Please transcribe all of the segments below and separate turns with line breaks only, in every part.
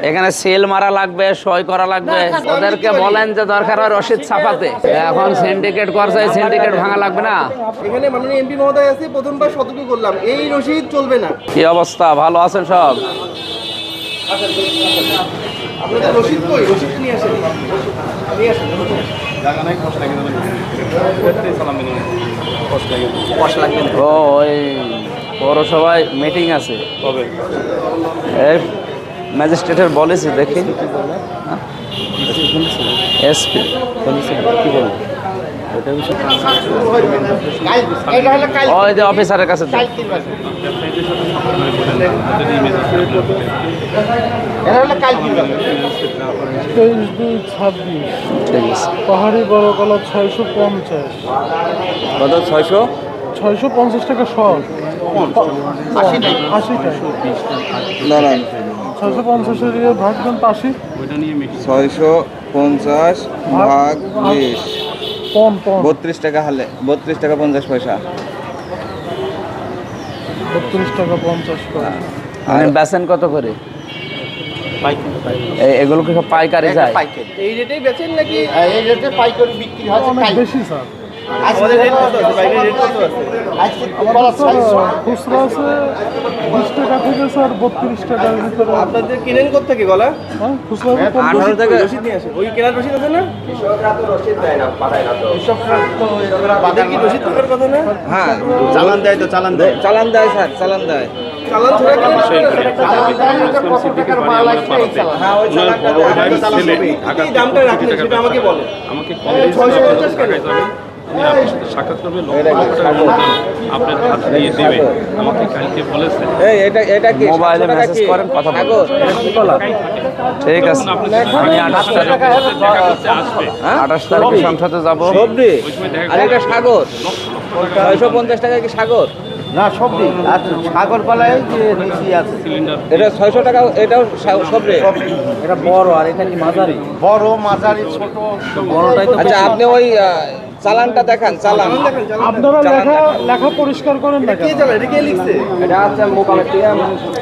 এখানে সিল মারা লাগবে, সই করা লাগবে। ওদেরকে বলেন যে দরকার হয় রসিদ ছাপাতে। এখন সিন্ডিকেট করছে, সিন্ডিকেট ভাঙা লাগবে না।
এখানে মাননীয় এমপি মহোদয় আছে, প্রথমবার সতর্ক করলাম, এই রসিদ চলবে না।
কি অবস্থা, ভালো আছেন সব?
আপনাদের রসিদ কই? রসিদ নিয়ে আসেন, নিয়ে আসেন।
ও ওই পৌরসভায় মিটিং আছে কবে? এই ম্যাজিস্ট্রেটের বলেছি, দেখি এসপি কি বলবো, ওই যে অফিসারের কাছে
ঠিক
আছে।
পাহাড়ি বড় কলা 650।
কত?
650 টাকা শ। 80 টাকা।
না না
650 এর ভাগ দেন 80।
650 ভাগ 20
পন
32 টাকা হলে 32 টাকা 50 পয়সা।
32 টাকা 50 পয়সা।
মানে বেচেন কত করে? এগুলো কি সব পাইকারি যায়?
এই রেটেই বেচেন নাকি? এই রেটে পাইকারি বিক্রি হয়
অনেক বেশি স্যার।
আমাদের রেট কত আছে? পাইকারি রেট কত আছে?
খুচরা আছে 20 টাকা থেকে স্যার 32 টাকার ভিতরে।
আপনাদের কিনেন কোথা থেকে গলা?
হ্যাঁ, খুচরা
18 টাকা
রসিদ নিয়ে আসেন। ওই কেনার রসিদ আছে না?
কৃষকরা তো রসিদ দেয় না, পাঠায় না তো।
কৃষকরা তো তাদের কি রসিদ থাকার কথা না?
হ্যাঁ
চালান দেয় তো, চালান দেয়।
চালান দেয় স্যার, চালান দেয়।
চালান ছাড়া কিনেন?
হ্যাঁ ওই চালানটা
কি দামটা রাখলেন সেটা আমাকে বলেন।
আমাকে
650 কেন?
সাক্ষাৎ করবে, আপনার হাত দিয়ে দেবে। আমাকে কালকে বলেছে
এই এটা কি
মোবাইলে
700 টাকা
মেসেজ
কি?
করেন, কথা বলেন।
কাগজ?
ঠিক আছে, আমি 28 তারিখ
দেখা করতে আসবে।
28 তারিখে সংসদে যাব।
সবজি
ওই সময় দেখা
আর এটা সাগর 650 টাকা কি সাগর?
না সবজি আচ্ছা, সাগর পালায় যে নিচি আছে
সিলিন্ডার
এটা 600 টাকা, এটাও সবজি।
এটা বড় আর এটা কি মাঝারি? বড়, মাঝারি, ছোট। বড়টাই তো
আচ্ছা আপনি ওই চালানটা দেখান, চালান।
আপনারা লেখা পরিষ্কার করেন না
কে
কেন?
চালায়? এটা কে লিখছে?
এটা হচ্ছে মোকামের থেকে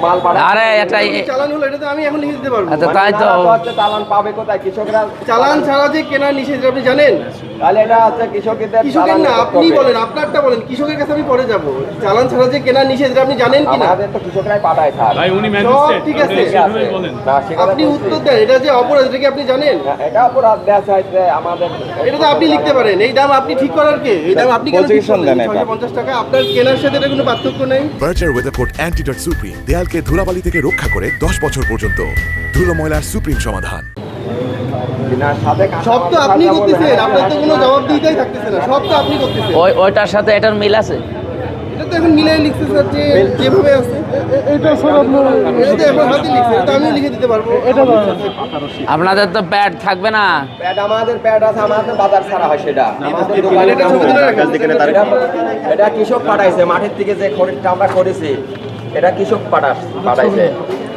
মাল পাঠায়।
আরে এটাই
চালান হলো, এটা তো আমি এখন লিখে দিতে পারবো।
আচ্ছা, তাই তো।
তারা তো হচ্ছে চালান পাবে কোথায়? কৃষকরা
চালান ছাড়া যে কেনা নিষেধ আপনি জানেন?
তাহলে এটা হচ্ছে কৃষকদের
কৃষকের না,
চালান
আপনি
করতে হবে।
বলেন, আপনারটা বলেন। কৃষকের কাছে আমি পরে যাব। চালান ছাড়া যে কেনা নিষেধ এটা আপনি জানেন কিনা?
আমাদের তো কৃষকরাই পাঠায় স্যার।
ভাই উনি
সব
ম্যাজিস্ট্রেট,
ঠিক আছে।
সেভাবেই বলেন।
না, সেখানে
আপনি
বলছি।
উত্তর দেন, এটা যে অপরাধ এটা কি আপনি জানেন?
এটা অপরাধ দেওয়া চাইছে আমাদের।
এটা তো আপনি লিখতে পারেন। এই দাম আপনি ঠিক করার কে? এই দাম আপনি কেন ঠিক
Position
করলেন?
দেন এটা।
650 টাকা আপনার কেনার সাথে এটা কোনো পার্থক্য নেই।
বার্জার ওয়েদারকোট অ্যান্টিডট সুপ্রিম দেয়ালকে ধুলাবালি থেকে রক্ষা করে 10 বছর পর্যন্ত। ধুলো ময়লার সুপ্রিম সমাধান।
না, সাথে
সব তো আপনি করতেছেন, আপনার তো কোনো জবাব দিতেই থাকতেছে না। সব তো আপনি করতেছেন।
ওইটার সাথে এটার মিল আছে?
এটা তো এখন মিলাই লিখছে স্যার, যে যেভাবে আছে
এটা স্যার আপনার
এটা তো এখন হাতে লিখছে, এটা আমিও লিখে দিতে পারবো।
এটা
আপনাদের তো প্যাড থাকবে না?
প্যাড আমাদের প্যাড আছে, আমাদের বাজার ছাড়া হয় সেটা। আমাদের দোকানে
এটা ছবি তুলে রাখেন।
এটা কৃষক পাঠাইছে, মাঠের থেকে যে খরিদটা আমরা করেছি এটা কৃষক পাঠাইছে।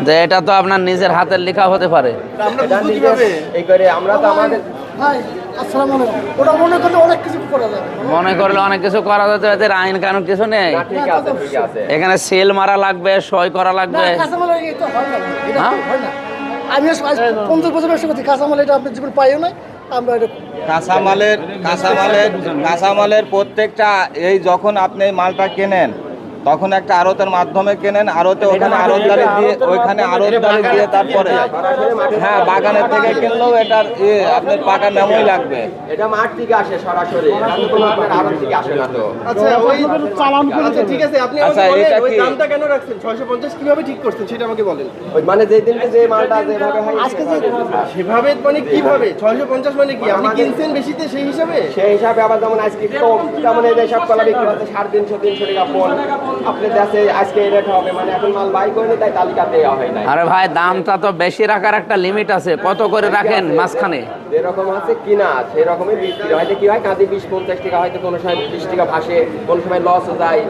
যে এটা তো আপনার নিজের হাতের লেখা হতে পারে।
আমরা
এটা
বুঝবো
নিজে
কিভাবে?
এই করে আমরা তো আমাদের
ভাই আসসালামু আলাইকুম। ওটা মনে করলে অনেক কিছু করা যাবে।
মনে করলে অনেক কিছু করা যেতে, এদের আইন কানুন কিছু নেই।
না, ঠিক আছে ঠিক আছে।
এখানে সিল মারা লাগবে, সই করা লাগবে।
কাঁচামাল এটা হয় না, এটা
হ্যাঁ?
হয় না। আমি 50 বছর ব্যবসা করছি, কাঁচামাল এটা আপনি জীবন পাইও না। আমরা এটা
কাঁচামালের প্রত্যেকটা এই যখন আপনি এই মালটা কেনেন তখন একটা আড়তের মাধ্যমে কেনেন, আড়তে ওখানে আড়তদারি দিয়ে, ওইখানে আড়তদারি দিয়ে তারপরে হ্যাঁ বাগানের থেকে কিনলেও এটার আপনার পাকা মেমোই লাগবে।
এটা মাঠ থেকে আসে সরাসরি, এটা তো কোনো আপনার আড়ত থেকে আসে না তো।
আচ্ছা ওই
চালান করে
আচ্ছা ঠিক আছে, আপনি
আচ্ছা,
আমাকে বলেন
এটা
ওই
কি?
দামটা কেন রাখছেন? 650 কিভাবে ঠিক করছেন সেটা আমাকে বলেন।
ওই মানে যেই দিনকে যে মালটা যেভাবে হয়
আজকে যে
সেভাবে মানে কিভাবে? 650 মানে কি? আপনি কিনছেন বেশিতে সেই হিসাবে?
সেই হিসাবে আবার যেমন আজকে কম, যেমন এই যে সব কলা বিক্রি হচ্ছে 350-300 টাকা পণ। আপনি দেশে আজকে এই রেট হবে, মানে এখন মাল বাই করে তাই তালিকা দেওয়া হয় না।
আরে ভাই, দামটা তো বেশি রাখার একটা লিমিট আছে। কত করে রাখেন মাঝখানে?
যেরকম আছে কিনা সেই রকমই বিক্রি হয়তো কি হয়, কাঁদি 20-50 টাকা হয়তো কোনো সময় 20 টাকা ভাসে, কোনো সময় লসও যায়।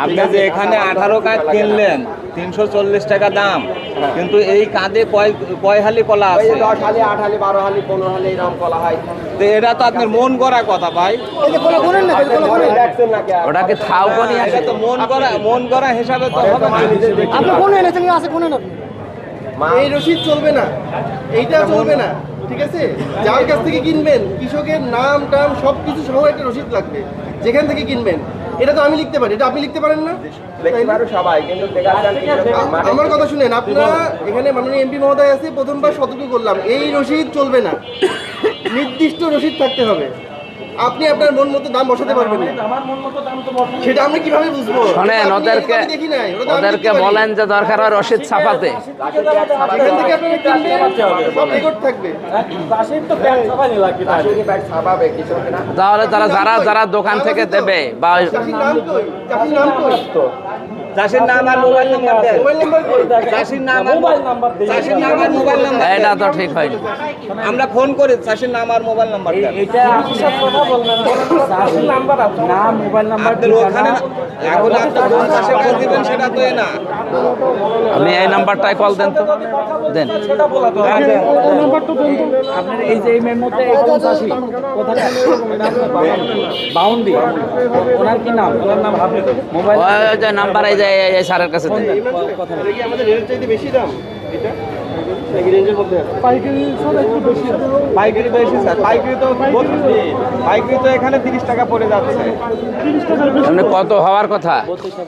আপনি যে এখানে 18 কাঠ কিনলেন 340 টাকা দাম, কিন্তু এই কাঁধে কয় হালি কলা
ওই
আছে?
10 হালি, 8 হালি, 12 হালি, 15 হালি এরকম কলা হয়।
তো এটা তো আপনার মন করা কথা ভাই।
এই যে কোলা করেন না,
আপনি মনে দেখছেন না কি?
ওটা কি থাও কোনি আছে?
এটা তো মন করা হিসাবে তো হবে না।
আপনি কোন এনেছেন? আছে কোন আপনি?
এই রসিদ চলবে না, এইটা চলবে না, ঠিক আছে? যার কাছ থেকে কিনবেন কৃষকের নাম টাম সব কিছু সহ একটা রসিদ লাগবে, যেখান থেকে কিনবেন। এটা তো আমি লিখতে পারি, এটা আপনি লিখতে পারেন না?
দেখতে পারো সবাই, কিন্তু দেখা যাচ্ছে কৃষক
আমার কথা শুনেন, আপনারা এখানে মাননীয় এমপি মহোদয় আছে, প্রথমবার সতর্ক করলাম, এই রসিদ চলবে না, নির্দিষ্ট রসিদ থাকতে হবে। আপনি আপনার মন মতো দাম বসাতে পারবেন না, সেটা আমরা কিভাবে বুঝবো?
শোনেন, ওদেরকে
দেখি নাই, ওটা তো আমি
ওদেরকে
লিখতে পারি।
বলেন যে দরকার হয় রসিদ ছাপাতে।
এখান থেকে আপনারা কিনবেন, সব রেকর্ড থাকবে।
চাষিকে ব্যাগ ছাপাবে কৃষকরা।
তাহলে তারা যারা যারা দোকান থেকে দেবে বা
চাষির নাম কই? চাষির নাম কই?
চাষির নাম আর মোবাইল নাম্বার দেন।
মোবাইল নাম্বার কই?
চাষির নাম আর মোবাইল নাম্বার দেন। চাষির নাম আর মোবাইল নাম্বার দেন।
এটা তো ঠিক হয়নি।
আমরা ফোন করি, চাষির নাম আর মোবাইল নাম্বার দেন। আপনাদের ওখানে এখন আপনার কোন চাষে মাল দিবেন সেটা তো এ না।
আপনি এই নাম্বারটায় কল দেন তো, দেন।
আপনার এই যে এই মধ্যে এই কোন চাষি কোথায় বাউন্ডি ওনার কি নাম? ওনার নাম মোবাইল
ওই যে নাম্বার এই যে এই স্যারের কাছে দেন।
এটা কি আমাদের রেটের চাইতে বেশি দাম এটা? নাকি রেঞ্জের মধ্যে আছে?
পাইকারি স্যার একটু বেশি আছে।
পাইকারি বেশি স্যার, পাইকারি তো পাইকারি তো এখানে 30 টাকা পড়ে যাচ্ছে।
30 টাকার বেশি।
আপনি কত হওয়ার কথা?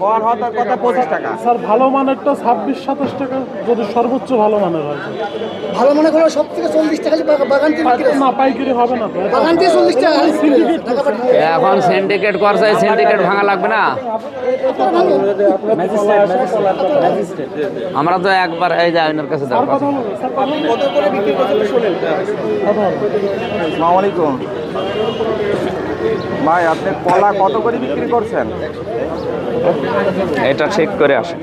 হওয়ার হওয়ার কথা 25 টাকা।
স্যার ভালো মানেরটা 26-27 টাকা, যদি সর্বোচ্চ ভালো মানের হয়। ভালো মনে করো সব থেকে 40 টাকা বাগান থেকে বিক্রি হয়। না পাইকারি হবে না তো। বাগান থেকে 40 টাকা টাকা পাঠিয়ে
এখন সিন্ডিকেট করছে, সিন্ডিকেট ভাঙা লাগবে না? আমরা তো একবার এই যে আইনের কাছে যাবো।
কত করে বিক্রি করতে শোনেন?
আসসালামু আলাইকুম ভাই, আপনি কলা কত করে বিক্রি করছেন?
এটা ঠিক করে আসে।